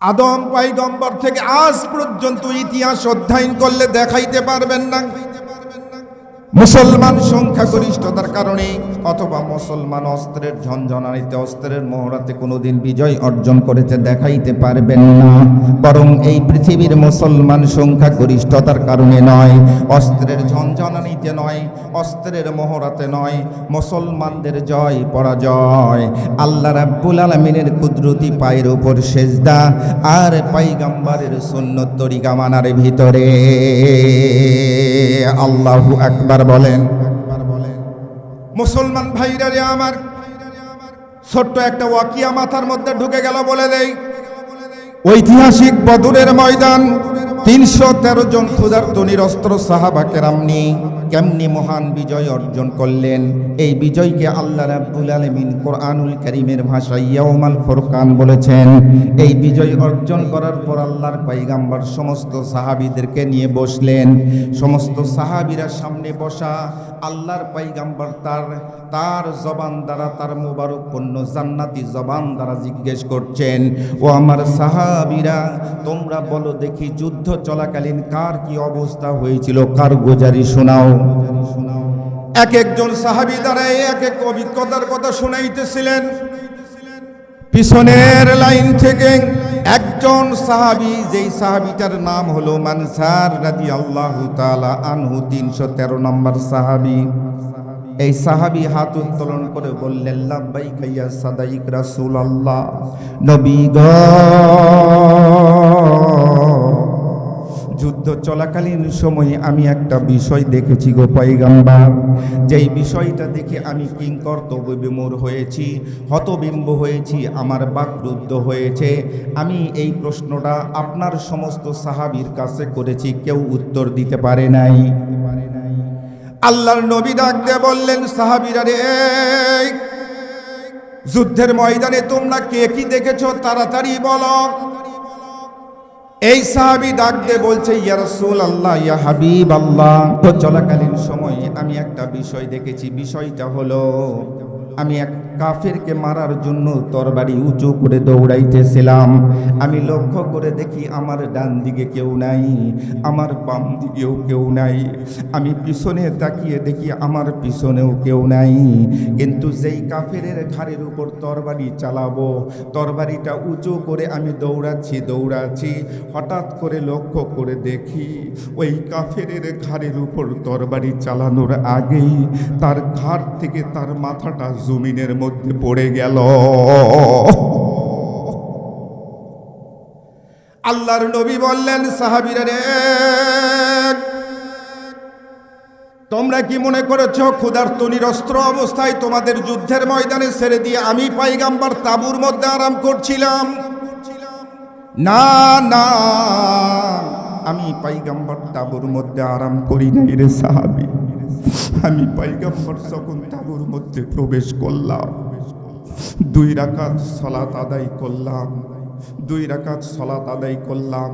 আদম পয়গম্বর থেকে আজ পর্যন্ত ইতিহাস অধ্যয়ন করলে দেখাইতে পারবেন না মুসলমান সংখ্যাগরিষ্ঠতার কারণে অথবা মুসলমান অস্ত্রের ঝনঝনানিতে অস্ত্রের মহড়াতে কোনোদিন বিজয় অর্জন করেছে দেখাইতে পারবেন না। বরং এই পৃথিবীর মুসলমান সংখ্যাগরিষ্ঠতার কারণে নয়, অস্ত্রের ঝনঝনানিতে নয়, অস্ত্রের মহড়াতে নয়, মুসলমানদের জয় পরাজয় আল্লাহ রাব্বুল আলামিনের কুদরতি পায়ের উপর সেজদা আর পয়গম্বরের সুন্নত তরিকা মানার ভিতরে। আল্লাহু আকবার বলেন। মুসলমান ভাইরা রে আমার, ছোট্ট একটা ওয়াকিয়া মাথার মধ্যে ঢুকে গেল বলে দেই। ঐতিহাসিক বদরের ময়দান ৩১৩ জন ক্ষুধার্ত নিরস্ত্র সাহাবা কেরাম নিয়ে কেমনি মহান বিজয় অর্জন করলেন। এই বিজয়কে আল্লাহ রাব্বুল আলামিন কোরআনুল কারীমের ভাষায় ইয়াউমাল ফুরকান বলেছেন। এই বিজয় অর্জন করার পর আল্লাহর পয়গম্বর সমস্ত সাহাবীদেরকে নিয়ে বসলেন। সমস্ত সাহাবীরা সামনে বসা, আল্লাহর পয়গম্বর তার জবান দ্বারা, তার মুবারক পূর্ণ জান্নাতি জবান দ্বারা জিজ্ঞেস করছেন, ও আমার সাহাবীরা, তোমরা বলো দেখি যুদ্ধ চলাকালীন কার কি অবস্থা হয়েছিল, কার গোজারি শোনাও। এক একজন সাহাবী দাঁড়ায় এক এক অভিজ্ঞতার কথা শুনাইতেছিলেন। পিছনের লাইন থেকে একজন সাহাবী, যেই সাহাবীটার নাম হলো মানসার রাদিয়াল্লাহু তাআলা আনহু, ৩১৩ নম্বর সাহাবী। এই সাহাবী হাত উত্তোলন করে বললেন, লাব্বাইকা ইয়া সাদাইক রাসূলুল্লাহ, নবী গো, যুদ্ধ চলাকালীন সময়ে আমি একটা বিষয় দেখেছি গো পয়গম্বর। যেই বিষয়টা দেখে আমি কিংকর্তব্য বিমূঢ় হয়েছি, হতবিম্ব হয়েছি, আমার বাকরুদ্ধ হয়েছে। আমি এই প্রশ্নটা আপনার সমস্ত সাহাবীর কাছে করেছি, কেউ উত্তর দিতে পারে নাই। আল্লাহর নবী ডাক দিয়ে বললেন, সাহাবীরা রে, যুদ্ধের ময়দানে তোমরা কে কি দেখেছো তাড়াতাড়ি বলো। এই সাহাবী ডাক দিয়ে বলছে, ইয়া রাসূলুল্লাহ, ইয়া হাবিবাল্লাহ, তো চলাকালীন সময়ে আমি একটা বিষয় দেখেছি। বিষয়টা হলো, আমি এক কাফেরকে মারার জন্য তরবারি উঁচু করে দৌড়াইতেছিলাম। আমি লক্ষ্য করে দেখি আমার ডান দিকে কেউ নাই, আমার বাম দিকেও কেউ নাই। আমি পিছনে তাকিয়ে দেখি আমার পিছনেও কেউ নাই। কিন্তু যেই কাফেরের ঘাড়ের উপর তরবারি চালাবো, তরবারিটা উঁচু করে আমি দৌড়াচ্ছি, হঠাৎ করে লক্ষ্য করে দেখি ওই কাফেরের ঘাড়ের উপর তরবারি চালানোর আগেই তার ঘাড় থেকে তার মাথাটা জমিনের মধ্যে পড়ে গেল। আল্লাহর নবী বললেন, সাহাবীরা রে, তোমরা কি মনে করেছো ক্ষুধার্ত নিরস্ত্র অবস্থায় তোমাদের যুদ্ধের ময়দানে ছেড়ে দিয়ে আমি পয়গম্বর তাঁবুর মধ্যে আরাম করছিলাম? না না, আমি পয়গম্বর তাঁবুর মধ্যে আরাম করি নাই রে সাহাবী। আমি পয়গম্বর যখন তাঁবুর মধ্যে প্রবেশ করলাম, 2 রাকাত সালাত আদায় করলাম, 2 রাকাত সালাত আদায় করলাম,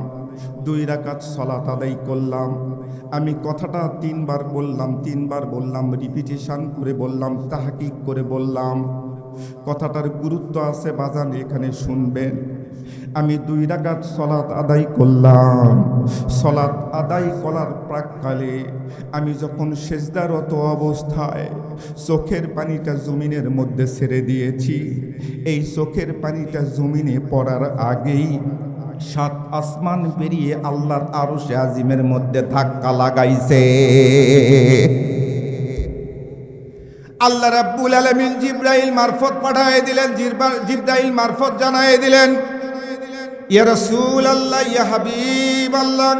2 রাকাত সালাত আদায় করলাম। আমি কথাটা 3 বার বললাম, রিপিটেশন করে বললাম, তাহকিক করে বললাম। কথাটার গুরুত্ব আছে বাজান, এখানে শুনবেন। আমি 2 রাকাত সালাত আদায় করলাম। সালাত আদায় করার প্রাক্কালে আমি যখন সেজদারত অবস্থায় চোখের পানিটা জমিনের মধ্যে ছেড়ে দিয়েছি, এই চোখের পানিটা জমিনে পড়ার আগেই 7 আসমান পেরিয়ে আল্লাহর আরশে আজিমের মধ্যে ধাক্কা লাগাইছে। আল্লাহ রাব্বুল আলামিন জিবরাইল মারফত পাঠায় দিলেন। জিবরাইল মারফত জানায় দিলেন, ইয়া রাসূলুল্লাহ, ইয়া হাবিবাল্লাহ,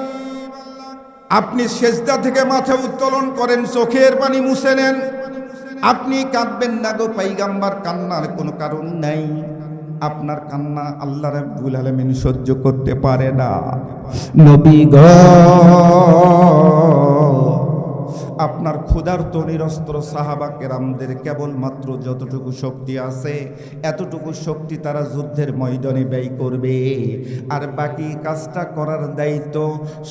আপনি সেজদা থেকে মাথা উত্তোলন করেন, চোখের পানি মুছে নেন। আপনি কাঁদবেন না গো পয়গম্বর, কান্নার কোনো কারণ নাই। আপনার কান্না আল্লাহ রাব্বুল আলামিন সহ্য করতে পারে না। নবী গো, আপনার ক্ষুধার্ত নিরস্ত্র সাহাবা কেরামদের কেবলমাত্র যতটুকু শক্তি আছে এতটুকু শক্তি তারা যুদ্ধের ময়দানে ব্যয় করবে, আর বাকি কাজটা করার দায়িত্ব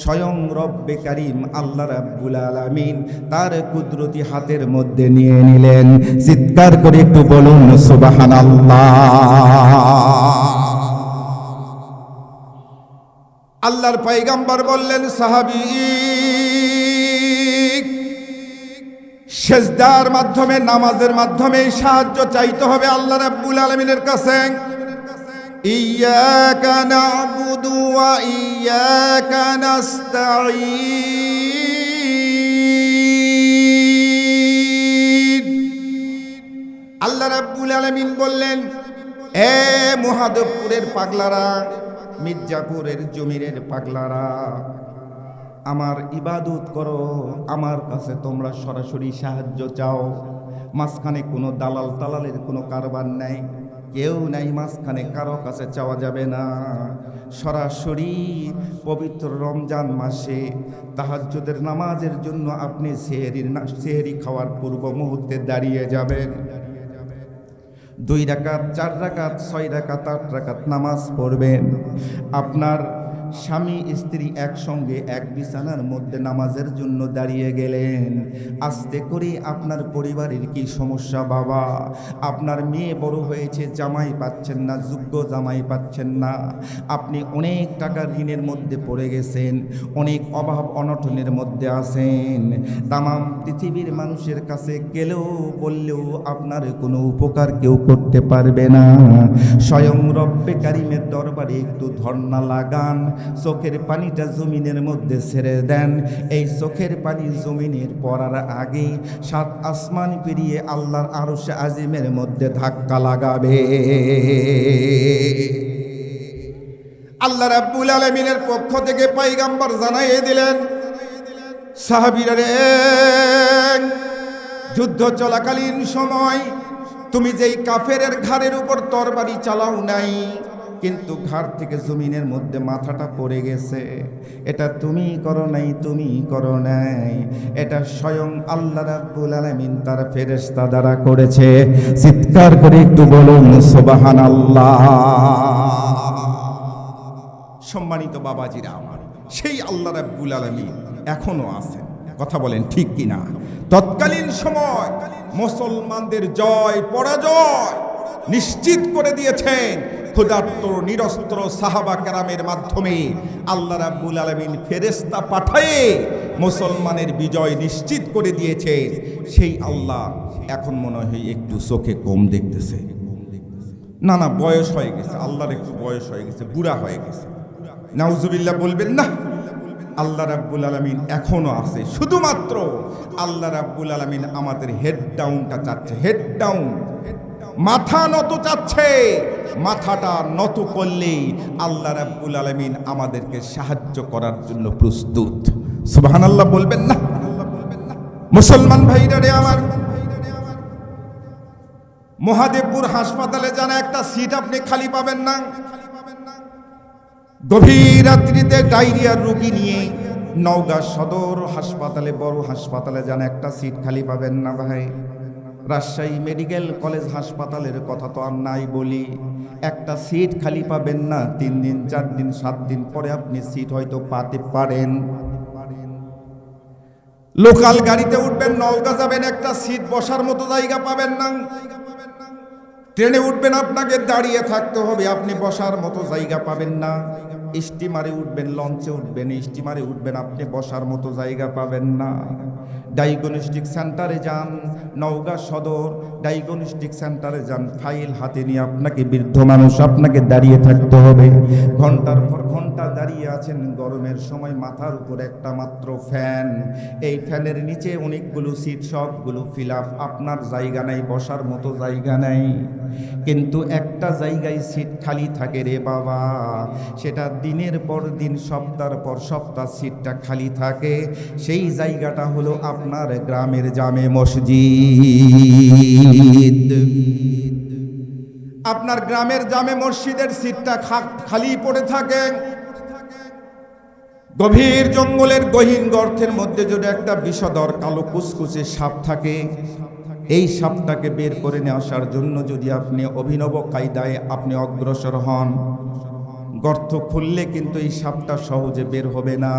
স্বয়ং রব্বে কারীম আল্লাহ রাব্বুল আলামিন তার কুদরতি হাতের মধ্যে নিয়ে নিলেন। চিৎকার করে একটু বলুন সুবহানাল্লাহ। আল্লাহর পয়গম্বর বললেন, সাহাবী, সেজদার মাধ্যমে, নামাজের মাধ্যমে সাহায্য চাইতে হবে আল্লাহ রাব্বুল আলামিনের কাছে। ইয়্যাকা না'বুদু ওয়া ইয়্যাকা নাস্তাঈন। আল্লাহ রাব্বুল আলামিন বললেন, এ মহাদেবপুরের পাগলারা, মির্জাপুরের জমিরের পাগলারা, আমার ইবাদত করো, আমার কাছে তোমরা সরাসরি সাহায্য চাও। মাঝখানে কোনো দালাল তালালের কোনো কারবার নাই, কেউ নাই মাঝখানে, কারো কাছে চাওয়া যাবে না। সরাসরি পবিত্র রমজান মাসে তাহাজ্জুদের নামাজের জন্য আপনি সেহরি খাওয়ার পূর্ব মুহূর্তে দাঁড়িয়ে যাবেন। 2 রাকাত, 4 রাকাত, 6 রাকাত, 8 রাকাত নামাজ পড়বেন। আপনার স্বামী স্ত্রী একসঙ্গে এক বিছানার মধ্যে নামাজের জন্য দাঁড়িয়ে গেলেন। আস্তে করে আপনার পরিবারের কি সমস্যা বাবা? আপনার মেয়ে বড় হয়েছে, জামাই পাচ্ছেন না, যোগ্য জামাই পাচ্ছেন না, আপনি অনেক টাকা ঋণের মধ্যে পড়ে গেছেন, অনেক অভাব অনটনের মধ্যে আছেন। তামাম পৃথিবীর মানুষের কাছে গেলেও বললেও আপনার কোনো উপকার কেউ করতে পারবে না। স্বয়ং রব্বে কারিমের দরবারে একটু ধর্ণা লাগান, চোখের পানিটা জমিনের মধ্যে ছেড়ে দেন। এই চোখের পানি জমিনের পড়ার আগে 7 আসমান পেরিয়ে আল্লাহর আরশে আজিমের মধ্যে ধাক্কা লাগাবে। আল্লাহ রাব্বুল আলামিনের পক্ষ থেকে পয়গম্বর জানাইয়ে দিলেন, সাহাবীরা রে, যুদ্ধ চলাকালীন সময় তুমি যেই কাফেরের ঘাড়ের উপর তরবারি চালাও নাই, কিন্তু ঘাড় থেকে জমিনের মধ্যে মাথাটা পড়ে গেছে, এটা তুমি করো নাই, তুমি করো নাই, এটা স্বয়ং আল্লাহ রাব্বুল আলামিন তার ফেরেশতা দ্বারা করেছে। চিৎকার করে একটু বলুন সুবহানাল্লাহ। সম্মানিত বাবাজিরা আমার, সেই আল্লাহ রাব্বুল আলামিন এখনো আছেন, কথা বলেন ঠিক কিনা? তৎকালীন সময় মুসলমানদের জয় পরাজয় নিশ্চিত করে দিয়েছেন ক্ষুধার্ত নিরস্ত্র সাহাবা কেরামের মাধ্যমে। আল্লাহ রাব্বুল আলামিন ফেরেশতা পাঠিয়ে মুসলমানের বিজয় নিশ্চিত করে দিয়েছে। সেই আল্লাহ এখন মনে হয় একটু চোখে কম দেখতেছে। না না, বয়স হয়ে গেছে, আল্লাহর একটু বয়স হয়ে গেছে, বুড়া হয়ে গেছে। নাউজুবিল্লাহ বলবেন না। আল্লাহ রাব্বুল আলামিন এখনো আছে, শুধুমাত্র আল্লাহ রাব্বুল আলামিন আমাদের হেড ডাউনটা চাচ্ছে, হেড ডাউন, মাথা নত চাচ্ছে। মাথাটা নত করলেই আল্লাহ রাব্বুল আলামিন আমাদেরকে সাহায্য করার জন্য প্রস্তুত। সুবহানাল্লাহ বলবেন না? মুসলমান ভাইরা রে আমার, মহাদেবপুর হাসপাতালে যান, একটা সিট আপনি খালি পাবেন না। গভীর রাত্রিতে ডায়রিয়ার রোগী নিয়ে নওগাঁ সদর হাসপাতালে, বড় হাসপাতালে যান, একটা সিট খালি পাবেন না ভাই। রাজশাহী মেডিকেল কলেজ হাসপাতালের কথা তো আর নাই বলি, একটা সিট খালি পাবেন না। 3 দিন 4 দিন 7 দিন পরে আপনি সিট হয়তো পাতে পারেন। লোকাল গাড়িতে উঠবেন, নওগাঁ যাবেন, একটা সিট বসার মতো জায়গা পাবেন না। ট্রেনে উঠবেন, আপনাকে দাঁড়িয়ে থাকতে হবে, আপনি বসার মতো জায়গা পাবেন না। স্টিমারে উঠবেন, লঞ্চে উঠবেন, স্টিমারে উঠবেন, আপনি বসার মতো জায়গা পাবেন না। ডায়াগনস্টিক সেন্টারে যান, নওগাঁ সদর ডায়াগনস্টিক সেন্টারে যান, ফাইল হাতে নিয়ে আপনাকে, বৃদ্ধ মানুষ, আপনাকে দাঁড়িয়ে থাকতে হবে। ঘন্টার পর ঘন্টা দাঁড়িয়ে আছেন, গরমের সময় মাথার উপর একটা মাত্র ফ্যান, এই ফ্যানের নিচে অনেকগুলো সিট, সবগুলো ফিল আপ, আপনার জায়গা নাই, বসার মতো জায়গা নাই। কিন্তু একটা জায়গায় সিট খালি থাকে রে বাবা, সেটা দিনের পর দিন, সপ্তাহের পর সপ্তাহ সিটটা খালি থাকে। সেই জায়গাটা হলো আপনার গ্রামের জামে মসজিদ। আপনার গ্রামের জামে মসজিদের সিটটা খালি পড়ে থাকে। গভীর জঙ্গলের গহীন গর্তের মধ্যে যদি একটা বিষধর কালো কুচকুচে সাপ থাকে, এই সাপটাকে বের করে নিয়ে আসার জন্য যদি আপনি অভিনব কায়দায় আপনি অগ্রসর হন, গর্ত খুললে কিন্তু এই সাপটা সহজে বের হবে না।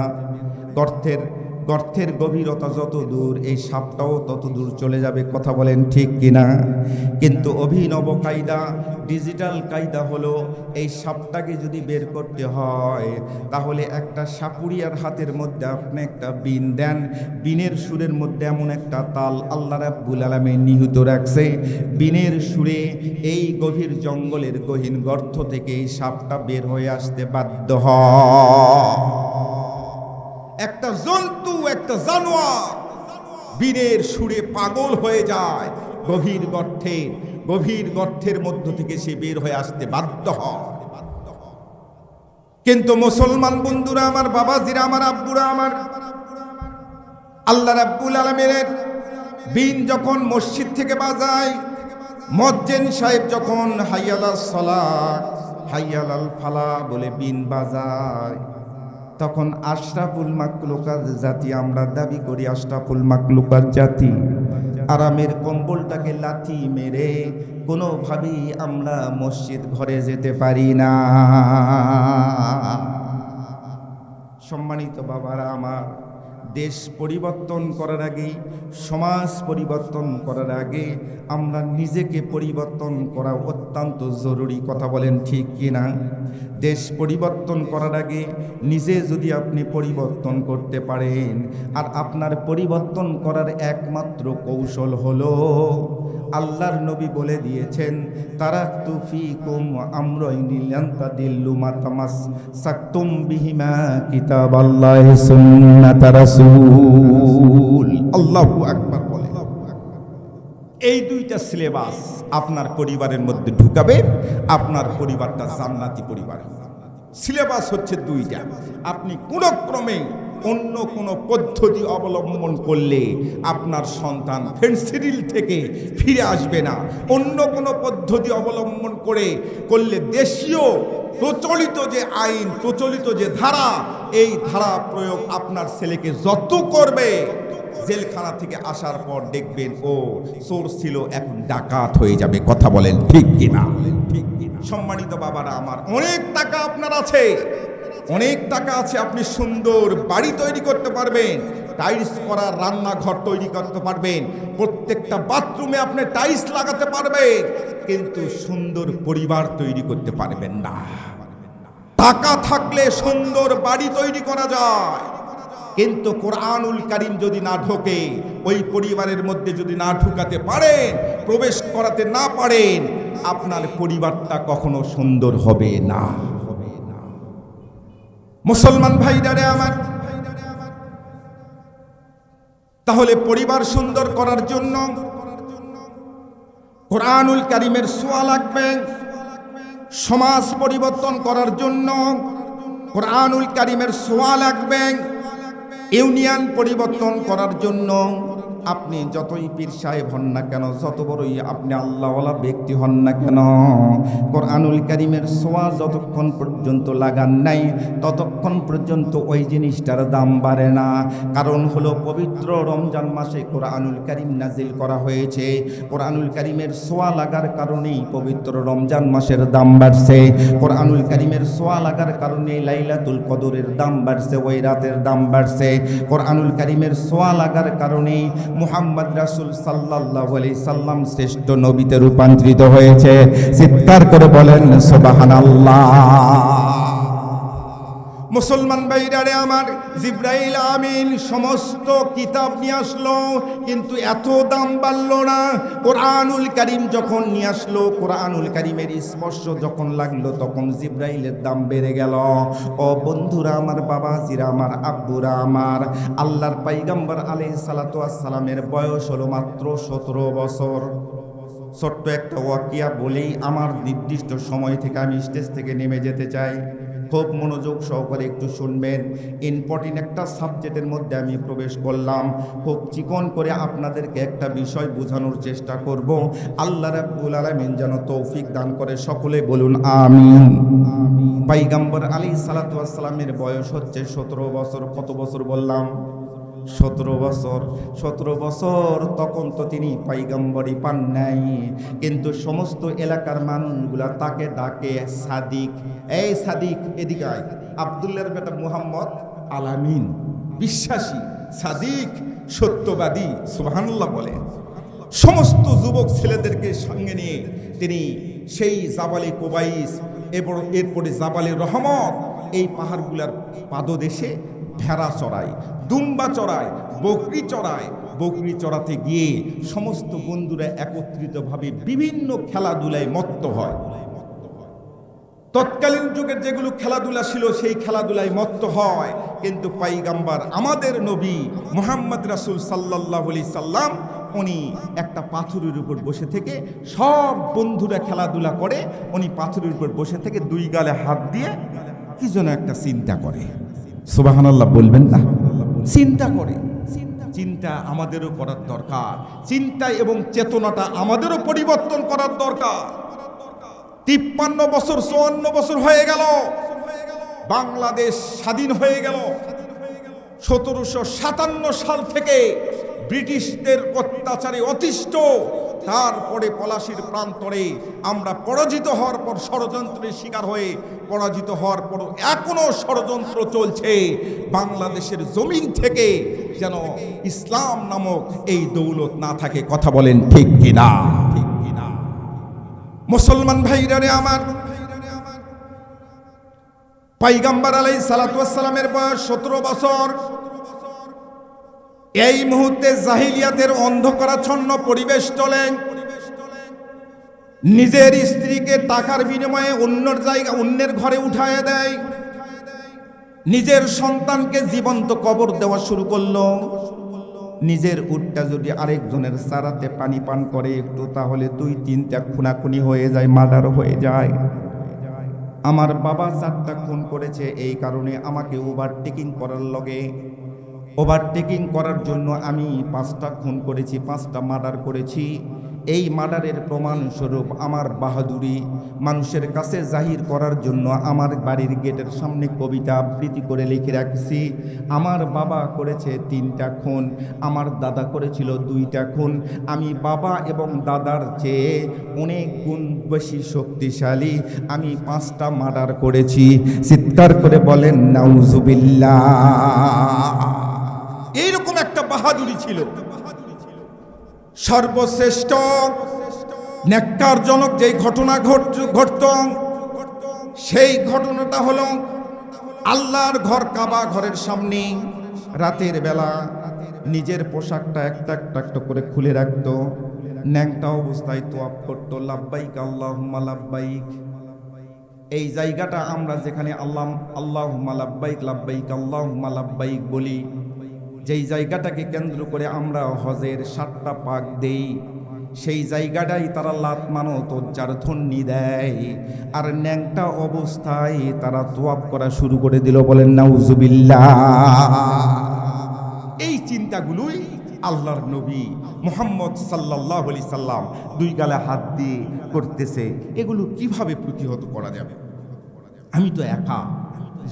গর্তের গর্তের গভীরতা যত দূর এই সাপটাও তত দূর চলে যাবে। কথা বলেন ঠিক কিনা? কিন্তু অভিনব কায়দা, ডিজিটাল কায়দা হলো এই সাপটাকে যদি বের করতে হয় তাহলে একটা সাপুরিয়ার হাতের মধ্যে আপনি একটা বিন দেন, বিনের সুরের মধ্যে এমন একটা তাল আল্লাহ রাব্বুল আলামিন নিহিত রাখছে, বিনের সুরে এই গভীর জঙ্গলের গহীন গর্ত থেকে এই সাপটা বের হয়ে আসতে বাধ্য হয়। একটা জন্তু, একটা জানোয়ার বীরের সুরে পাগল হয়ে যায়, গভীর গর্তের মধ্য থেকে সে বের হয়ে আসতে বাধ্য হয়। কিন্তু মুসলমান বন্ধুরা আমার, বাবাজিরা আমার, আব্বুরা আমার, আল্লাহ রাব্বুল আলামিনের বিন যখন মসজিদ থেকে বাজায়, মুয়াজ্জিন সাহেব যখন হাইয়ালাস সালাত হাইয়ালাল ফালা বলে বিন বাজায়, তখন আশরাফুল মাকলুকাত জাতি, আমরা দাবি করি আশরাফুল মাকলুকাত জাতি, আরামের কম্বলটাকে লাথি মেরে কোনোভাবেই আমরা মসজিদ ঘরে যেতে পারি না। সম্মানিত বাবারা আমার, দেশ পরিবর্তন করার আগে, সমাজ পরিবর্তন করার আগে আমরা নিজেকে পরিবর্তন করা অত্যন্ত জরুরি। কথা বলেন ঠিক কিনা? দেশ পরিবর্তন করার আগে নিজে যদি আপনি পরিবর্তন করতে পারেন, আর আপনার পরিবর্তন করার একমাত্র কৌশল হলো আল্লাহর নবী বলে দিয়েছেন, তারাকতু ফীকুম আমরাইনি লান তাদিল্লু মা তামাসসাকতুম বিহিমা কিতাবাল্লাহি সুন্নাত রাসূল। আল্লাহু আকবার বলে। এই দুইটা সিলেবাস আপনার পরিবারের মধ্যে ঢুকাবে, আপনার পরিবারটা জান্নাতি পরিবার। সিলেবাস হচ্ছে দুইটা। আপনি কোনো ক্রমে অন্য কোনো পদ্ধতি অবলম্বন করলে আপনার সন্তান ফেন্সিডিল থেকে ফিরে আসবে না। অন্য কোনো পদ্ধতি অবলম্বন করলে দেশীয় প্রচলিত যে আইন, প্রচলিত যে ধারা, এই ধারা প্রয়োগ আপনার ছেলেকে যত করবে, জেলখানা থেকে আসার পর দেখবেন ও চোর ছিল, এখন ডাকাত হয়ে যাবে। কথা বলেন ঠিক কিনা? ঠিক কিনা? সম্মানিত বাবারা আমার, অনেক টাকা আপনার আছে, অনেক টাকা আছে, আপনি সুন্দর বাড়ি তৈরি করতে পারবেন, টাইলস করা রান্নাঘর তৈরি করতে পারবেন, প্রত্যেকটা বাথরুমে আপনি টাইলস লাগাতে পারবেন, কিন্তু সুন্দর পরিবার তৈরি করতে পারবেন না। টাকা থাকলে সুন্দর বাড়ি তৈরি করা যায়, কিন্তু কোরআনুল কারীম যদি না ঢোকে, ওই পরিবারের মধ্যে যদি না ঢুকাতে পারেন, প্রবেশ করাতে না পারেন, আপনার পরিবারটা কখনো সুন্দর হবে না। মুসলমান ভাইরারে আমার, তাহলে পরিবার সুন্দর করার জন্য কোরআনুল কারীমের ছোঁয়া লাগবে। সমাজ পরিবর্তন করার জন্য কোরআনুল কারীমের ছোঁয়া লাগবে। ইউনিয়ন পরিবর্তন করার জন্য আপনি যতই পীর সাহেব হন না কেন, যত বড়ই আপনি আল্লাহওয়ালা ব্যক্তি হন না কেন, কোরআনুল কারীমের ছোঁয়া যতক্ষণ পর্যন্ত লাগান নাই, ততক্ষণ পর্যন্ত ওই জিনিসটার দাম বাড়ে না। কারণ হলো পবিত্র রমজান মাসে কোরআনুল কারীম নাজিল করা হয়েছে। কোরআনুল কারীমের ছোঁয়া লাগার কারণেই পবিত্র রমজান মাসের দাম বাড়ছে। কোরআনুল কারীমের ছোঁয়া লাগার কারণে লাইলাতুল কদরের দাম বাড়ছে, ওই রাতের দাম বাড়ছে। কোরআনুল কারীমের ছোঁয়া লাগার কারণে মুহাম্মদ রাসূল সাল্লাল্লাহু আলাইহি সাল্লাম শ্রেষ্ঠ নবীতে রূপান্তরিত হয়েছে। চিৎকার করে বলেন সুবহানাল্লাহ। মুসলমান ভাইরারে আমার, জিবরাইল আমিন সমস্ত কিতাব নিয়ে আসলো, কিন্তু এত দাম বাড়লো না। কোরআনুল কারীম যখন নিয়ে আসলো, কোরআনুল কারীমের স্পর্শ যখন লাগলো, তখন জিবরাইলের দাম বেড়ে গেল। ও বন্ধুরা আমার, বাবাজিরা আমার, আব্বুরা আমার, আল্লাহর পয়গম্বর আলাইহিস সালাতু ওয়াস সালামের বয়স হলো মাত্র 17 বছর। ছোট্ট একটা ওয়াকিয়া বলেই আমার নির্দিষ্ট সময় থেকে আমি স্টেজ থেকে নেমে যেতে চাই। খুব মনোযোগ সহকারে একটু শুনবেন। ইম্পর্টেন্ট একটা সাবজেক্টের মধ্যে আমি প্রবেশ করলাম। খুব চিকন করে আপনাদেরকে একটা বিষয় বোঝানোর চেষ্টা করব। আল্লাহ রাব্বুল আলামিন যেন তৌফিক দান করে। সকলে বলুন আমিন। পয়গম্বর আলাইহিস সালাতু ওয়াস সালামের বয়স হচ্ছে 17 বছর। কত বছর বললাম? 17 বছর। 17 বছর তখন তো তিনি পয়গম্বরই পান নাই, কিন্তু সমস্ত এলাকার মানুষগুলা তাকে ডাকে সাদিক। এই সাদিক, এদিকে আয়। আব্দুল্লাহর বেটা মুহাম্মদ আলামিন, বিশ্বাসী, সাদিক, সত্যবাদী, সুবহানাল্লাহ বলে। সমস্ত যুবক ছেলেদেরকে সঙ্গে নিয়ে তিনি সেই জাবালে কুবাইস এরপরে জাবালে রহমত এই পাহাড়গুলার পাদদেশে ভেড়া চড়ায়, দুম্বা চড়ায়, বকরি চড়ায়। বকরি চড়াতে গিয়ে সমস্ত বন্ধুরা একত্রিতভাবে বিভিন্ন খেলাধুলায় মত্ত হয়। তৎকালীন যুগের যেগুলো খেলাধুলা ছিল সেই খেলাধুলায় মত্ত হয়, কিন্তু পয়গম্বর আমাদের নবী মুহাম্মদ রাসূল সাল্লাল্লাহু আলাইহি সাল্লাম উনি একটা পাথরের উপর বসে থেকে, সব বন্ধুরা খেলাধুলা করে, উনি পাথরের উপর বসে থেকে দুই গালে হাত দিয়ে কি যেন একটা চিন্তা করে। সুবহানাল্লাহ বলবেন না? চিন্তা করে। চিন্তা আমাদেরও করার দরকার, চিন্তা এবং চেতনাটা আমাদেরও পরিবর্তন করার দরকার। 53 বছর 54 বছর হয়ে গেল, বাংলাদেশ স্বাধীন হয়ে গেল। 1757 সাল থেকে ব্রিটিশদের অত্যাচারে অতিষ্ঠ, তারপরে পলাশির প্রান্তরে আমরা পরাজিত হওয়ার পর, ষড়যন্ত্রের শিকার হয়ে পরাজিত হওয়ার পর এখনো ষড়যন্ত্র চলছে বাংলাদেশের জমিন থেকে যেন ইসলাম নামক এই দৌলত না থাকে। কথা বলেন ঠিক কিনা? মুসলমান ভাইরা রে আমার, পয়গম্বর আলাইহিস সালাতু ওয়াস সালামের বয়স 17 বছর। এই মুহূর্তে জাহিলিয়াতের অন্ধকারাচ্ছন্ন পরিবেশ চলে। নিজের স্ত্রীকে টাকার বিনিময়ে অন্যের ঘরে উঠায় দেয়, নিজের সন্তানকে জীবন্ত কবর দেওয়া শুরু করলো। নিজের উটটা যদি আরেকজনের চারাতে পানি পান করে একটু, তাহলে 2-3টা খুনাখুনি হয়ে যায়, মার্ডার হয়ে যায়। আমার বাবা 4টা খুন করেছে, এই কারণে আমাকে ওভারটেকিং করার লগে, ওভারটেকিং করার জন্য আমি 5টা খুন করেছি, 5টা মার্ডার করেছি। এই মার্ডারের প্রমাণস্বরূপ আমার বাহাদুরি মানুষের কাছে জাহির করার জন্য আমার বাড়ির গেটের সামনে কবিতা আবৃত্তি করে লিখে রাখছি। আমার বাবা করেছে 3টা খুন, আমার দাদা করেছিল 2টা খুন। আমি বাবা এবং দাদার চেয়ে অনেক গুণ বেশি শক্তিশালী, আমি 5টা মার্ডার করেছি। চিৎকার করে বলেন নাউজুবিল্লাহ। এইরকম একটা বাহাদুরি ছিল। সর্বশ্রেষ্ঠ নেককারজনক যেই ঘটনা ঘটত, সেই ঘটনাটা হলো আল্লাহর ঘর কাবা ঘরের সামনে রাতের বেলা নিজের পোশাকটা একটা একটা করে খুলে রাখতো, ন্যাংটা অবস্থায় তোয়াফ করত, লাব্বাইক আল্লাহুম্মা লাব্বাইক। এই জায়গাটা আমরা যেখানে আল্লাহুম্মা লাব্বাইক লাব্বাইক আল্লাহুম্মা লাব্বাইক বলি, যেই জায়গাটাকে কেন্দ্র করে আমরা হজের 7টা পাক দেই, সেই জায়গাটাই তারা লাত মানত উচ্চার ধ্বনি দেয়, আর ন্যাংটা অবস্থায় তারা তোয়াফ করা শুরু করে দিল। বলেন নাউজুবিল্লাহ। এই চিন্তাগুলোই আল্লাহর নবী মুহাম্মদ সাল্লাল্লাহু আলাইহি সাল্লাম 2 গালে হাত দিয়ে করতেছে। এগুলো কিভাবে প্রতিহত করা যাবে? আমি তো একা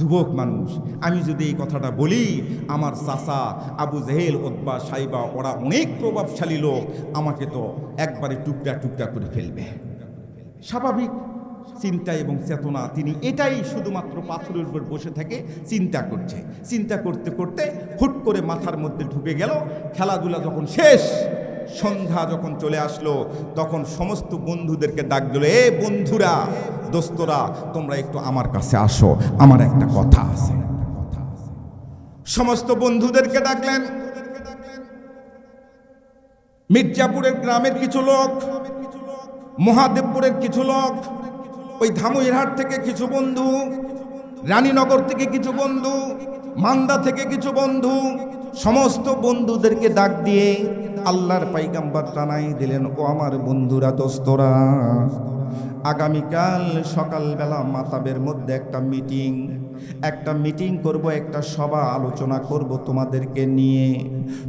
যুবক মানুষ, আমি যদি এই কথাটা বলি, আমার চাচা আবু জেহেল, উতবা, সাইবা ওরা অনেক প্রভাবশালী লোক, আমাকে তো একবারে টুকরা টুকরা করে ফেলবে। স্বাভাবিক চিন্তা এবং চেতনা, তিনি এটাই শুধুমাত্র পাথরের উপর বসে থেকে চিন্তা করছে। চিন্তা করতে করতে হুট করে মাথার মধ্যে ঢুকে গেল, খেলাধুলা যখন শেষ, সন্ধ্যা যখন চলে আসলো, তখন সমস্ত বন্ধুদেরকে ডাক দিল, এ বন্ধুরা, দোস্তরা, তোমরা একটু আমার কাছে আসো, আমার একটা কথা আছে। সমস্ত বন্ধুদেরকে ডাকলেন। মির্জাপুরের গ্রামের কিছু লোক, মহাদেবপুরের কিছু লোক, ওই ধামইরহাট থেকে কিছু বন্ধু, রানীনগর থেকে কিছু বন্ধু, মান্দা থেকে কিছু বন্ধু, সমস্ত বন্ধুদেরকে ডাক দিয়ে আল্লাহর পয়গম্বর জানাই দিলেন, ও আমার বন্ধুরা, দোস্তরা, আগামীকাল সকালবেলা মাতাবের মধ্যে একটা মিটিং করব, একটা সভা আলোচনা করব তোমাদেরকে নিয়ে।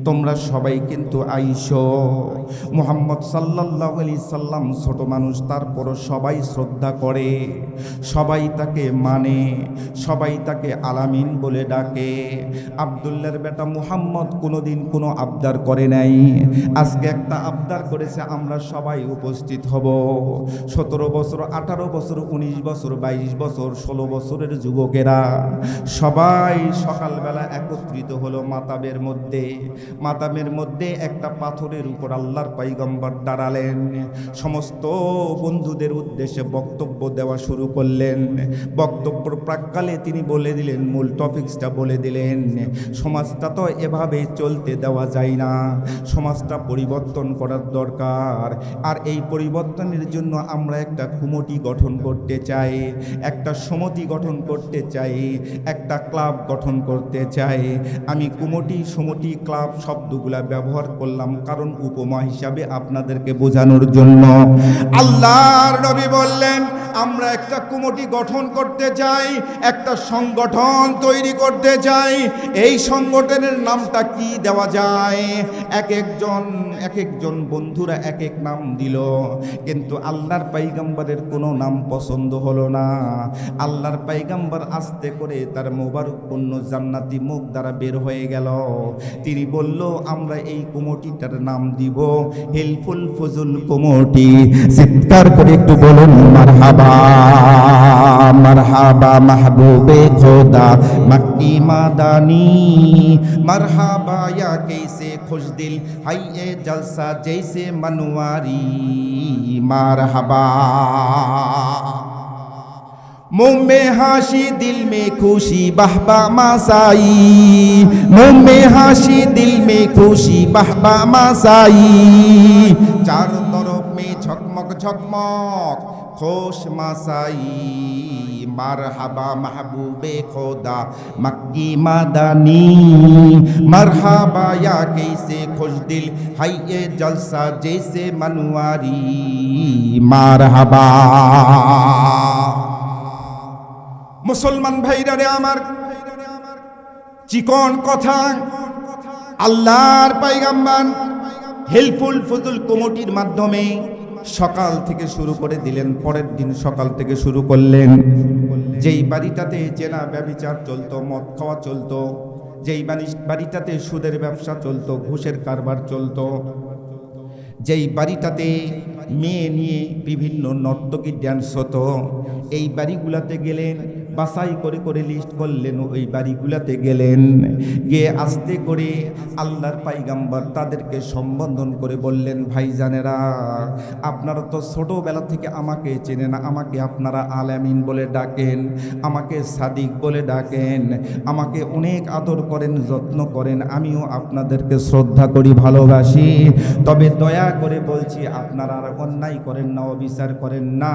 তোমরা সবাই কিন্তু আইসো। মুহাম্মদ সাল্লাল্লাহু আলাইহি সাল্লাম ছোট মানুষ, তারপরও সবাই শ্রদ্ধা করে, সবাই তাকে মানে, সবাই তাকে আলামিন বলে ডাকে। আব্দুল্লাহর বেটা মুহাম্মদ কোনোদিন কোনো আবদার করে নাই, আজকে একটা আবদার করেছে, আমরা সবাই উপস্থিত হব। 17 বছর, 18 বছর, 19 বছর, 22 বছর, 16 বছরের যুবকেরা সবাই সকালবেলা একত্রিত হলো মাতাবের মধ্যে। মাতাবের মধ্যে একটা পাথরের উপর আল্লাহর পয়গম্বর দাঁড়ালেন। সমস্ত বন্ধুদের উদ্দেশ্যে বক্তব্য দেওয়া শুরু করলেন। বক্তব্যের প্রাক্কালে তিনি বলে দিলেন, মূল টপিকসটা বলে দিলেন, সমাজটা তো এভাবে চলতে দেওয়া যায় না, সমাজটা পরিবর্তন করার দরকার। আর এই পরিবর্তনের জন্য আমরা একটা কমিটি গঠন করতে চাই, একটা সমিতি গঠন করতে চাই, একটা ক্লাব গঠন করতে চাই। আমি কমিটি, সমিতি, ক্লাব শব্দগুলা ব্যবহার করলাম কারণ উপমা হিসাবে আপনাদেরকে বোঝানোর জন্য। আল্লাহর নবী বললেন, আমরা একটা কমিটি গঠন করতে চাই, একটা সংগঠন তৈরি করতে চাই। এই সংগঠনের নামটা কি দেওয়া যায়? এক একজন বন্ধুরা এক এক নাম দিল, কিন্তু আল্লাহর পয়গম্বরের কোনো নাম পছন্দ হলো না। আল্লাহর পয়গম্বর আস্তে করে তার মোবারকপূর্ণ জান্নাতি মুখ দ্বারা বের হয়ে গেল। তিনি বলল, আমরা এই কমিটিটার নাম দিব হেল্পফুল ফজল কমিটি। চিৎকার করে একটু বলুন মারহাবা, মারহাবা মাহবুবে খোদা মক্কি মাদানী, মারহাবা ইয়া कैसे खुश दिल हाय ए जलसा जैसे मनवारी, मारहबा। मुँह में हाशी दिल में खुशी बहबा मासाई, मुँह में हाशी दिल में खुशी बहबा मासाई, चारों तरफ में झकमक झकमक खुश मासाई, মারহাবা মাহবুবে খোদা মক্কি মাদানী, মারহাবা ইয়া कैसे खुश दिल हाय ए जलसा जैसे मनवारी, মারহাবা। মুসলমান ভাইরা রে আমার, চিকন কথা, আল্লাহর পয়গম্বর হেল্পফুল ফজল কমিটির মাধ্যমে সকাল থেকে শুরু করে দিলেন। পরের দিন সকাল থেকে শুরু করলেন। যেই বাড়িটাতে জেনা ব্যভিচার চলতো, মদ খাওয়া চলতো, যেই বাড়িটাতে সুদের ব্যবসা চলতো, ঘুষের কারবার চলতো, যেই বাড়িটাতে মেয়ে নিয়ে বিভিন্ন নর্তকী ড্যান্স হতো, এই বাড়িগুলাতে গেলেন, বাছাই করে করে লিস্ট করলেন, ওই বাড়িগুলাতে গেলেন, গিয়ে আস্তে করে আল্লাহর পয়গম্বর তাদেরকে সম্বোধন করে বললেন, ভাইজানেরা, আপনারা তো ছোটোবেলা থেকে আমাকে চেনেন, আমাকে আপনারা আলামিন বলে ডাকেন, আমাকে সাদিক বলে ডাকেন, আমাকে অনেক আদর করেন, যত্ন করেন, আমিও আপনাদেরকে শ্রদ্ধা করি, ভালোবাসি। তবে দয়া করে বলছি, আপনারা আর অন্যায় করেন না, অবিচার করেন না।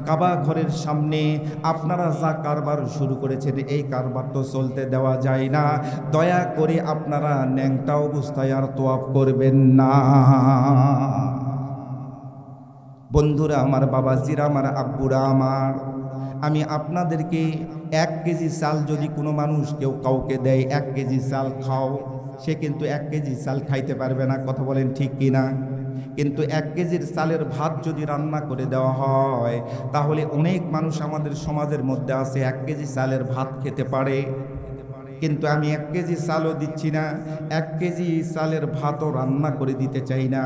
কাবা ঘরের সামনে আপনারা যা কারবার শুরু করেছেন, এই কারবার তো চলতে দেওয়া যায় না। দয়া করে আপনারা ন্যাংটা অবস্থায় আর তোয়াফ করবেন না। বন্ধুরা আমার, বাবাজিরা আমার, আব্বুরা আমার, আমি আপনাদেরকে 1 কেজি চাল যদি কোনো মানুষ কেউ কাউকে দেয়, 1 কেজি চাল খাও, সে কিন্তু 1 কেজি চাল খাইতে পারবে না। কথা বলেন ঠিক কিনা? কিন্তু 1 কেজির চালের ভাত যদি রান্না করে দেওয়া হয়, তাহলে অনেক মানুষ আমাদের সমাজের মধ্যে আছে 1 কেজি চালের ভাত খেতে পারে। কিন্তু আমি 1 কেজি চালও দিচ্ছি না, 1 কেজি চালের ভাতও রান্না করে দিতে চাই না।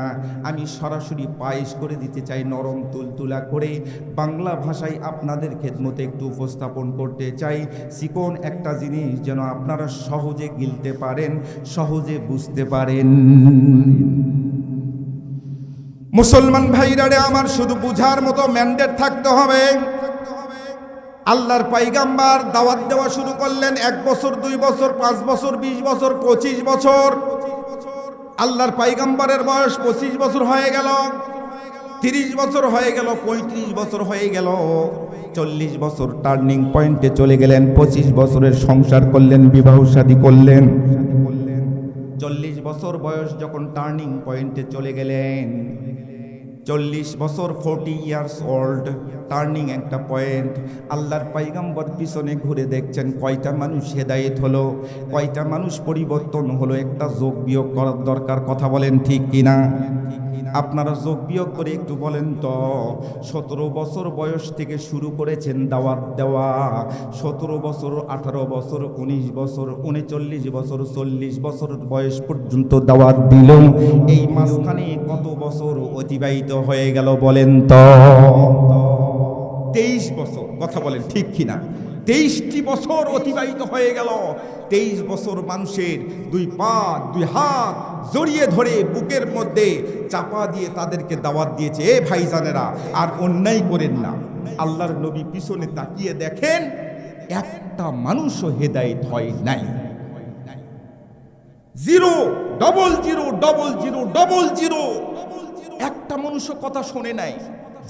আমি সরাসরি পায়েস করে দিতে চাই, নরম তুলতুলা করে। বাংলা ভাষায় আপনাদের খেদমতে একটু উপস্থাপন করতে চাই, চিকন একটা জিনিস যেন আপনারা সহজে গিলতে পারেন, সহজে বুঝতে পারেন। মুসলমান ভাইরা রে আমার, শুধু বুঝার মতো ম্যান্ডেট থাকতে হবে। আল্লাহর পয়গম্বর দাওয়াত দেওয়া শুরু করলেন। 1 বছর, 2 বছর, 5 বছর, 20 বছর, 25 বছর। আল্লাহর পয়গম্বরের বয়স 25 বছর হয়ে গেল, 30 বছর হয়ে গেল, 35 বছর হয়ে গেল, 40 বছর টার্নিং পয়েন্টে চলে গেলেন। 25 বছরের সংসার করলেন, বিবাহ শাদী করলেন। 40 বছর বয়স যখন টার্নিং পয়েন্টে চলে গেলেন, 40 বছর 40 ইয়ার্স ওল্ড, টার্নিং একটা পয়েন্ট। আল্লাহর পয়গম্বর পিছনে ঘুরে দেখছেন কয়টা মানুষ হেদায়েত হলো, কয়টা মানুষ পরিবর্তন হলো। একটা যোগ বিয়োগ করার দরকার। কথা বলেন ঠিক কিনা? আপনারা যোগ বিয়োগ করে একটু বলেন তো। 17 বছর বয়স থেকে শুরু করেছেন দাওয়াত দেওয়া, 17 বছর, 18 বছর, 19 বছর, 39 বছর, 40 বছর বয়স পর্যন্ত দাওয়াত দিল। এই মাঝখানে কত বছর অতিবাহিত হয়ে গেল বলেন তো? কথা বলেন ঠিক কিনা? 23টি বছর অতিবাহিত হয়ে গেল। 23 বছর মানুষের দুই পা দুই হাত জড়িয়ে ধরে বুকের মধ্যে চাপা দিয়ে তাদেরকে দাওয়াত দিয়েছে, এ ভাইজানেরা আর অন্যায় করেন না। আল্লাহর নবী পিছনে তাকিয়ে দেখেন একটা মানুষও হেদায়েত হয় নাই। 0000000 একটা মানুষও কথা শোনে নাই।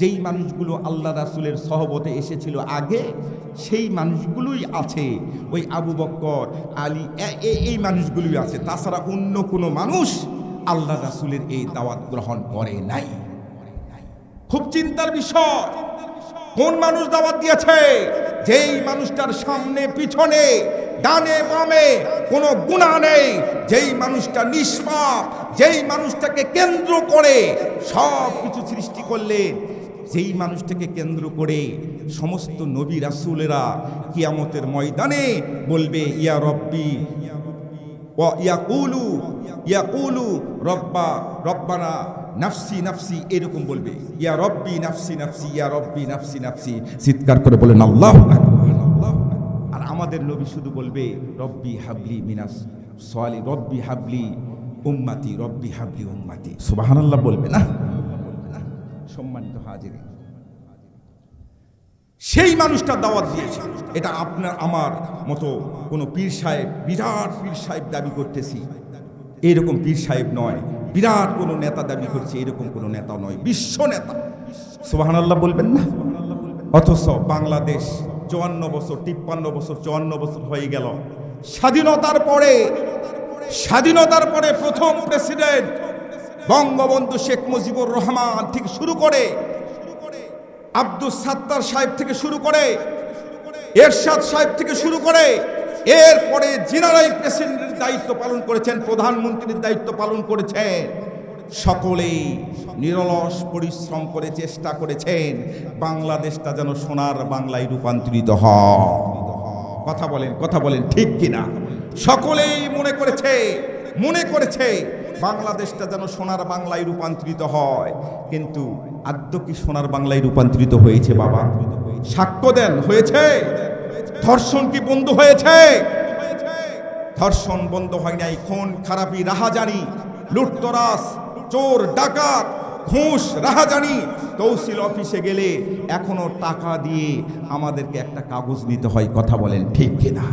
যেই মানুষগুলো আল্লাহ রাসূলের সহবতে এসেছিল আগে, সেই মানুষগুলোই আছে। ওই আবু বকর, আলী, এই মানুষগুলোই আছে। তাছাড়া অন্য কোনো মানুষ আল্লাহ রাসূলের এই দাওয়াত গ্রহণ করে নাই। খুব চিন্তার বিষয়, কোন মানুষ দাওয়াত দিয়েছে? যেই মানুষটার সামনে পিছনে ডানে বামে কোনো গুনাহ নেই, যেই মানুষটা নিষ্পাপ, যেই মানুষটাকে কেন্দ্র করে সব কিছু সৃষ্টি করলেন, যেই মানুষটাকে কেন্দ্র করে সমস্ত নবী রাসূলেরা কিয়ামতের ময়দানে বলবে ইয়া রব্বি ওয়া ইয়াকুলু রব্বানা নাফসি নাফসি, এরকম বলবে, ইয়া রব্বি নাফসি নাফসি, ইয়া রব্বি নাফসি নাফসি, চিৎকার করে বলেন আল্লাহু আকবার। আর আমাদের নবী শুধু বলবে রব্বি হাবলি মিনাস সালি, রব্বি হাবলি উম্মতি, রব্বি হাবলি উম্মতি। সুবহানাল্লাহ বলবে না? সম্মানিত হাজিরিন, সেই মানুষটা দাওয়াত দিয়েছে। এটা আপনার আমার মতো কোনো পীর সাহেব, বিরাট পীর সাহেব দাবি করতেছি এরকম পীর সাহেব নয়, বিরাট কোনো নেতা দাবি করছে এরকম কোনো নেতা নয়, বিশ্ব নেতা। সুবহানাল্লাহ বলবেন না? অথচ বাংলাদেশ 54 বছর 53 বছর 54 বছর হয়ে গেল। স্বাধীনতার পরে প্রথম প্রেসিডেন্ট বঙ্গবন্ধু শেখ মুজিবুর রহমান থেকে শুরু করে, আব্দুল সাত্তার সাহেব থেকে শুরু করে, এরশাদ সাহেব থেকে শুরু করে, এরপরে যিনারাই প্রেসিডেন্টের দায়িত্ব পালন করেছেন, প্রধানমন্ত্রীর দায়িত্ব পালন করেছেন, সকলেই নিরলস পরিশ্রম করে চেষ্টা করেছেন বাংলাদেশটা যেন সোনার বাংলায় রূপান্তরিত হয়। কথা বলেন ঠিক কিনা? সকলেই মনে করেছে বাংলাদেশটা যেন সোনার বাংলায় রূপান্তরিত হয়। কিন্তু আদৌ কি সোনার বাংলায় রূপান্তরিত হয়েছে বাবা? সাক্ষ্য দেন, হয়েছে? ধর্ষণ কি বন্ধ হয়েছে? ধর্ষণ বন্ধ হয় নাই। খুন খারাপি, রাহাজানি, লুটতরাস, চোর ডাকাত, ঘুষ, রাহাজানি, তহসিল অফিসে গেলে এখনো টাকা দিয়ে আমাদেরকে একটা কাগজ নিতে হয়। কথা বলেন ঠিক কিনা?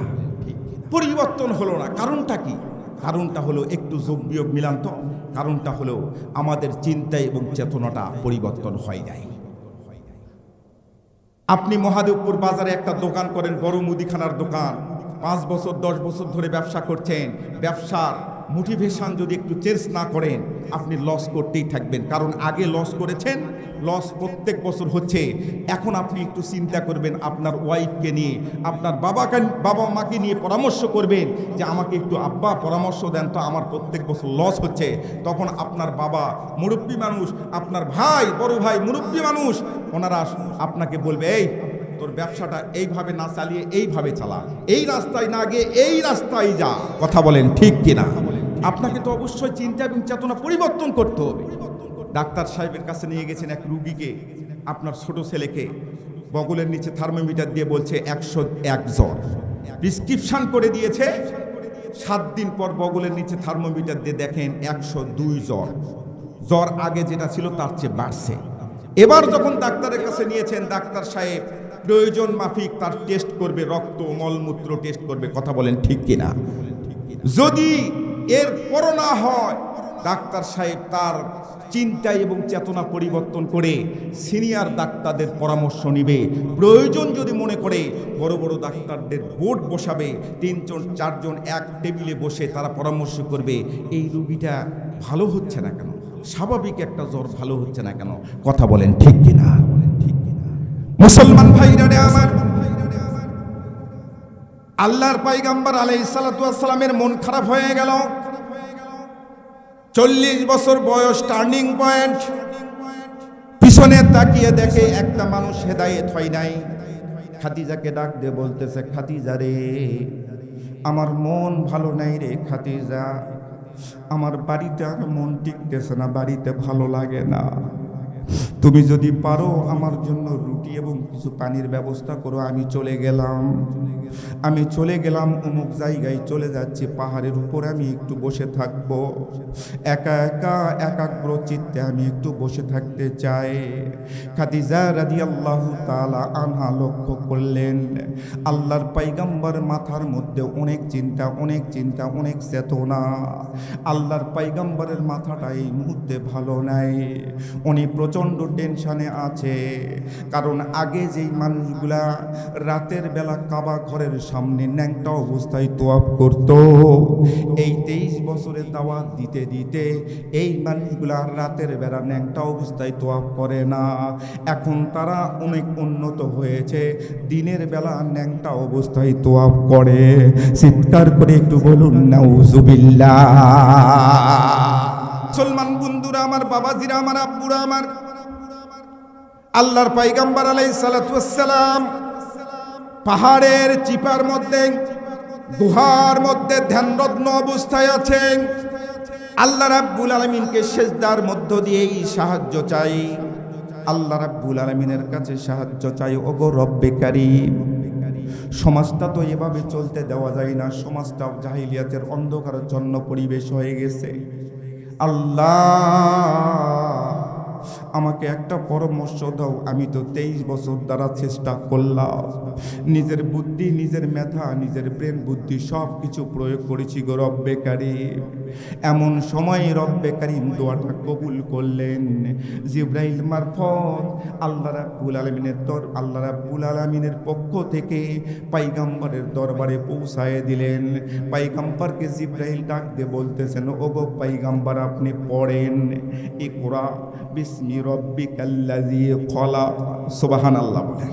পরিবর্তন হলো না। কারণটা কি? কারণটা হলো একটু যোগ বিয়োগ মিলান তো। কারণটা হলো আমাদের চিন্তা এবং চেতনাটা পরিবর্তন হয় নাই। আপনি মহাদেবপুর বাজারে একটা দোকান করেন, বড় মুদিখানার দোকান, 5 বছর 10 বছর ধরে ব্যবসা করছেন। ব্যবসার মোটিভেশন যদি একটু চেঞ্জ না করেন, আপনি লস করতেই থাকবেন। কারণ আগে লস করেছেন, লস প্রত্যেক বছর হচ্ছে। এখন আপনি একটু চিন্তা করবেন, আপনার ওয়াইফকে নিয়ে, আপনার বাবা মাকে নিয়ে পরামর্শ করবেন যে আমাকে একটু আব্বা পরামর্শ দেন তো, আমার প্রত্যেক বছর লস হচ্ছে। তখন আপনার বাবা মুরব্বী মানুষ, আপনার ভাই বড় ভাই মুরব্বী মানুষ, ওনারা আপনাকে বলবে, এই তোর ব্যবসাটা এইভাবে না চালিয়ে এইভাবে চালা, এই রাস্তায় না গিয়ে এই রাস্তায় যা। কথা বলেন ঠিক কিনা? আপনাকে তো অবশ্যই চিন্তা এবং চেতনা পরিবর্তন করতে হবে। ডাক্তার সাহেবের কাছে নিয়ে গেছেন এক রুগীকে, আপনার ছোট ছেলেকে, বগলের নিচে থার্মোমিটার দিয়ে বলছে 101 জ্বর, প্রেসক্রিপশন করে দিয়েছে। 7 দিন পর বগলের নিচে থার্মোমিটার দিয়ে দেখেন 102 জ্বর। জ্বর আগে যেটা ছিল তার চেয়ে বাড়ছে। এবার যখন ডাক্তারের কাছে নিয়েছেন, ডাক্তার সাহেব প্রয়োজন মাফিক তার টেস্ট করবে, রক্ত মলমূত্র টেস্ট করবে। কথা বলেন ঠিক কিনা? যদি এর করোনা হয়, ডাক্তার সাহেব তার চিন্তা এবং চেতনা পরিবর্তন করে সিনিয়র ডাক্তারদের পরামর্শ নিবে। প্রয়োজন যদি মনে করে বড় বড় ডাক্তারদের বোর্ড বসাবে, 3 জন 4 জন এক টেবিলে বসে তারা পরামর্শ করবে, এই রোগীটা ভালো হচ্ছে না কেন, স্বাভাবিক একটা জ্বর ভালো হচ্ছে না কেন। কথা বলেন ঠিক কিনা? মুসলমান ভাইরা রে আমার, আল্লাহর পয়গম্বর আলাইহিস সালাতু ওয়াস সালামের মন খারাপ হয়ে গেল। 40 বছর বয়স, টার্নিং পয়েন্ট। পিছনে তাকিয়ে দেখে একটা মানুষ হেদায়েত হয় নাই। খাদিজাকে ডাক দিয়ে বলতেছে, খাদিজা রে, আমার মন ভালো নাই রে খাদিজা, আমার বাড়িতে আর মন টিকতেছে না, বাড়িতে ভালো লাগে না। তুমি যদি পারো আমার জন্য রুটি এবং কিছু পানির ব্যবস্থা করো। আমি চলে গেলাম অমুক জায়গায় চলে যাচ্ছি, পাহাড়ের উপরে আমি একটু বসে থাকব, একা একা একাগ্র চিত্তে আমি একটু বসে থাকতে চাই। খাদিজা রাদিয়াল্লাহু তাআলা আনহা লক্ষ্য করলেন আল্লাহর পয়গম্বর মাথার মধ্যে অনেক চিন্তা, অনেক চেতনা। আল্লাহর পয়গম্বরের মাথাটা এই মুহূর্তে ভালো নাই, উনি প্রচণ্ড টেনশনে আছে। কারণ আগে যেই মানুষগুলা রাতের বেলা কাবা ঘরের সামনে ন্যাংটা অবস্থায় তোয়াফ করত, এই 23 বছরের দাওয়াত দিতে দিতে এই মানুষগুলা রাতের বেলা ন্যাংটা অবস্থায় তোয়াফ করে না। এখন তারা অনেক উন্নত হয়েছে, দিনের বেলা ন্যাংটা অবস্থায় তোয়াফ করে। চিৎকার করে একটু বলুন নাউজুবিল্লাহ। মুসলমান বন্ধুরা আমার, বাবাজিরা আমার, আব্বুরা আমার, আল্লাহর পয়গম্বর আলাইহিস সালাতু ওয়াস সালাম পাহাড়ের চিপার মধ্যে, গুহার মধ্যে ধ্যানরত্ন অবস্থায় আছেন। আল্লাহ রাব্বুল আলামিনকে সিজদার মধ্য দিয়েই সাহায্য চাই, আল্লাহ রাব্বুল আলামিনের কাছে সাহায্য চাই। ওগো রব্বে কারীম, সমাজটা তো এভাবে চলতে দেওয়া যায় না, সমাজটা জাহিলিয়াতের অন্ধকারাচ্ছন্ন পরিবেশ হয়ে গেছে। আল্লাহ আমাকে একটা পরামর্শ দাও। আমি তো 23 বছর দ্বারা চেষ্টা করলাম, নিজের বুদ্ধি, নিজের মেধা, নিজের ব্রেন বুদ্ধি সব কিছু প্রয়োগ করেছি গো রব্বে কারীম। এমন সময় রব্বে কারীম দোয়াটা কবুল করলেন জিবরাইল মারফত। আল্লাহ রাব্বুল আলামিনের পক্ষ থেকে পয়গম্বরের দরবারে পৌঁছায় দিলেন। পয়গম্বরকে জিবরাইল ডাক দিয়ে বলতেছেন, ওগো পয়গম্বর আপনি পড়েন ইকরা বিসমি রব্বিকাল্লাযী খলাক। সুবহানাল্লাহ বলেন।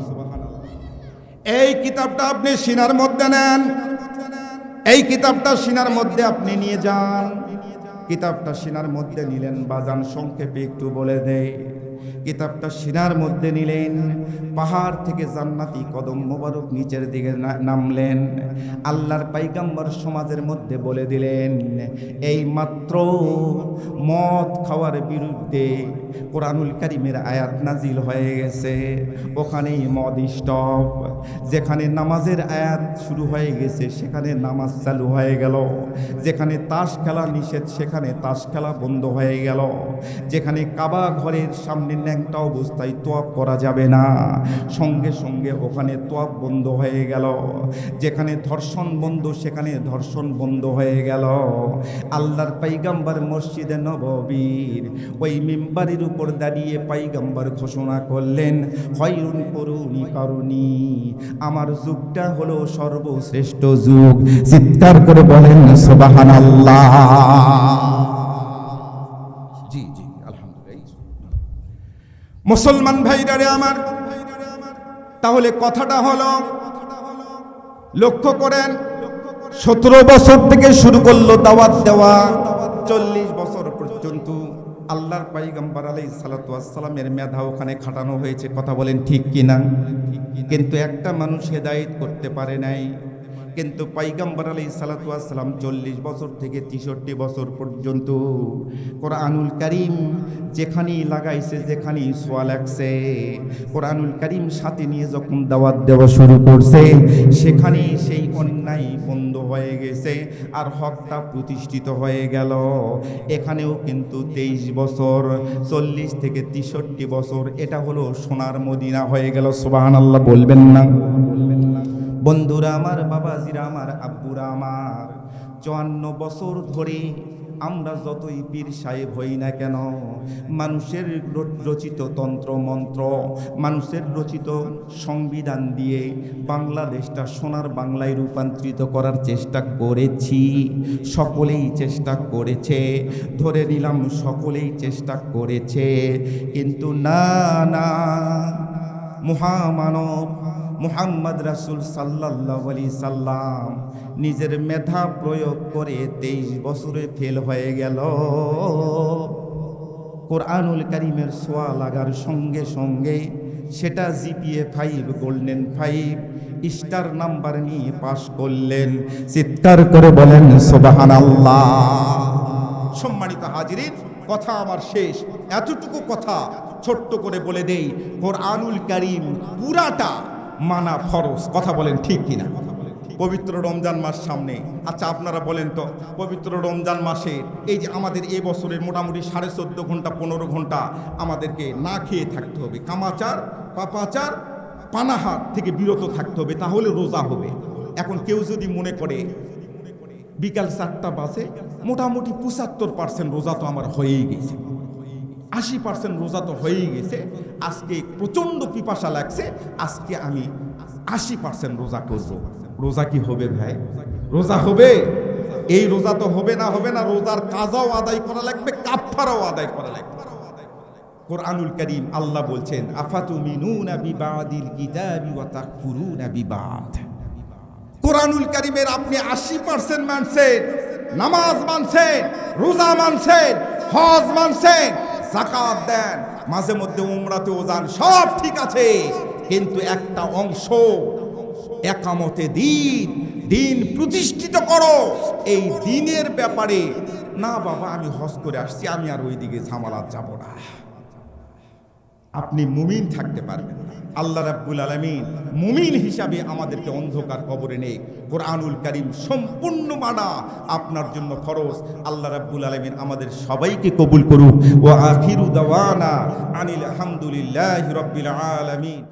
এই কিতাবটা আপনি সিনার মধ্যে নেন, এই কিতাবটা সিনার মধ্যে আপনি নিয়ে যান। কিতাবটা সিনার মধ্যে নিলেন, বাজান সংক্ষেপে একটু বলে দেয়। কিতাবটা সিনার মধ্যে নিলেন, পাহাড় থেকে জান্নাতি কদম মোবারক নিচের দিকে নামলেন। আল্লাহর পয়গম্বর সমাজের মধ্যে বলে দিলেন, এই মাত্র মদ খাওয়ার বিরুদ্ধে কোরআনুল কারীমের আয়াত নাজিল হয়ে গেছে, ওখানেই মদ স্টপ। যেখানে নামাজের আয়াত শুরু হয়ে গেছে সেখানে নামাজ চালু হয়ে গেল। যেখানে তাস খেলা নিষেধ সেখানে তাস খেলা বন্ধ হয়ে গেল। যেখানে কাবা ঘরের সামনে ন্যাংটা অবস্থায় তোয়াফ করা যাবে না, সঙ্গে সঙ্গে ওখানে তোয়াফ বন্ধ হয়ে গেল। যেখানে ধর্ষণ বন্ধ সেখানে ধর্ষণ বন্ধ হয়ে গেল। আল্লাহর পয়গম্বর মসজিদে নববীর ওই মিম্বারের উপর দাঁড়িয়ে পয়গম্বর ঘোষণা করলেন, খয়রুল কুরুনি কারণী, আমার যুগটা হলো সর্বশ্রেষ্ঠ যুগ। চিৎকার করে বলেন সুবহানাল্লাহ। জি জি আলহামদুলিল্লাহ। মুসলমান ভাইরা আমার, তাহলে কথাটা হলো, লক্ষ্য করেন, 17 বছর থেকে শুরু করলো দাওয়াত দেওয়া, 40 বছর পর্যন্ত আল্লাহর পয়গম্বর আলাইহিস সালাতু ওয়াস সালামের মেধা ওখানে খাটানো হয়েছে। কথা বলেন ঠিক কিনা? কিন্তু একটা মানুষ হেদায়েত করতে পারে নাই। কিন্তু পয়গম্বর আলাইহিস সালাতু ওয়াস সালাম 40 বছর থেকে 63 বছর পর্যন্ত কোরআনুল কারীম যেখানেই লাগাইছে, যেখানেই ছোঁয়া লাগছে, কোরআনুল কারীম সাথে নিয়ে যখন দাওয়াত দেওয়া শুরু করছে সেখানেই সেই অন্যায় বন্ধ হয়ে গেছে আর হকটা প্রতিষ্ঠিত হয়ে গেল। এখানেও কিন্তু 23 বছর, 40 থেকে 63 বছর, এটা হলো সোনার মদিনা হয়ে গেল। সুবহানাল্লাহ বলবেন না? বন্ধুরা আমার, বাবাজিরা আমার, আব্বুরা আমার, 54 বছর ধরে আমরা যতই পীর সাহেব হই না কেন, মানুষের রচিত তন্ত্র মন্ত্র, মানুষের রচিত সংবিধান দিয়ে বাংলাদেশটা সোনার বাংলায় রূপান্তরিত করার চেষ্টা করেছি। সকলেই চেষ্টা করেছে, ধরে নিলাম সকলেই চেষ্টা করেছে, কিন্তু না না, মহামানব মুহাম্মদ রাসূল সাল্লাল্লাহু আলাইহি সাল্লাম নিজের মেধা প্রয়োগ করে 23 বছরে ফেল হয়ে গেল। কোরআনুল কারীমের ছোঁয়া লাগার সঙ্গে সঙ্গে সেটা জিপিএ 5 গোল্ডেন 5 স্টার নাম্বার নিয়ে পাশ করলেন। চিৎকার করে বলেন সুবহানাল্লাহ। সম্মানিত হাজিরিন, কথা আমার শেষ। এতটুকু কথা ছোট্ট করে বলে দেই, কোরআনুল কারীম পুরাটা মানা ফরজ। কথা বলেন ঠিক কিনা? পবিত্র রমজান মাস সামনে। আচ্ছা আপনারা বলেন তো, পবিত্র রমজান মাসে এই যে আমাদের এই বছরের মোটামুটি 14.5 ঘন্টা 15 ঘন্টা আমাদেরকে না খেয়ে থাকতে হবে, কামাচার পাপাচার পানাহার থেকে বিরত থাকতে হবে, তাহলে রোজা হবে। এখন কেউ যদি মনে করে বিকাল 4টা বাজে মোটামুটি 75% রোজা তো আমার হয়েই গেছে, 80% রোজা তো হয়েই গেছে, আজকে প্রচণ্ড পিপাসা লাগছে, আজকে আমি 80% রোজা করব। রোজা কি হবে ভাই? রোজা হবে? এই রোজা তো হবে না, রোজার কাজাও আদায় করা লাগবে, কাফারাও আদায় করা লাগবে। কোরআনুল কারীম আল্লাহ বলছেন, আফাতুমিনুনা বিবাদিল কিতাবি ওয়া তাকফুরুনা বিবাদ। কোরআনুল কারীমের আপনি 80% মানছেন, নামাজ মানছেন, রোজা মানছেন, হজ মানছেন, যাকাত দেন, মাঝে মধ্যে উমরাতেও যান, সব ঠিক আছে, কিন্তু একটা অংশ একামতে দিন প্রতিষ্ঠিত করো, এই দিনের ব্যাপারে না বাবা আমি হজ করে আসছি, আমি আর ওইদিকে ঝামেলা যাব না, আপনি মুমিন থাকতে পারবেন না। আল্লাহ রাব্বুল আলামিন মুমিন হিসাবে আমাদেরকে অন্ধকার কবরে নেই। কোরআনুল কারীম সম্পূর্ণ মানা আপনার জন্য ফরজ। আল্লাহ রাব্বুল আলামিন আমাদের সবাইকে কবুল করুক। ওয়া আখিরু দাওয়ানা আনিল হামদুলিল্লাহি রাব্বিল আলামিন।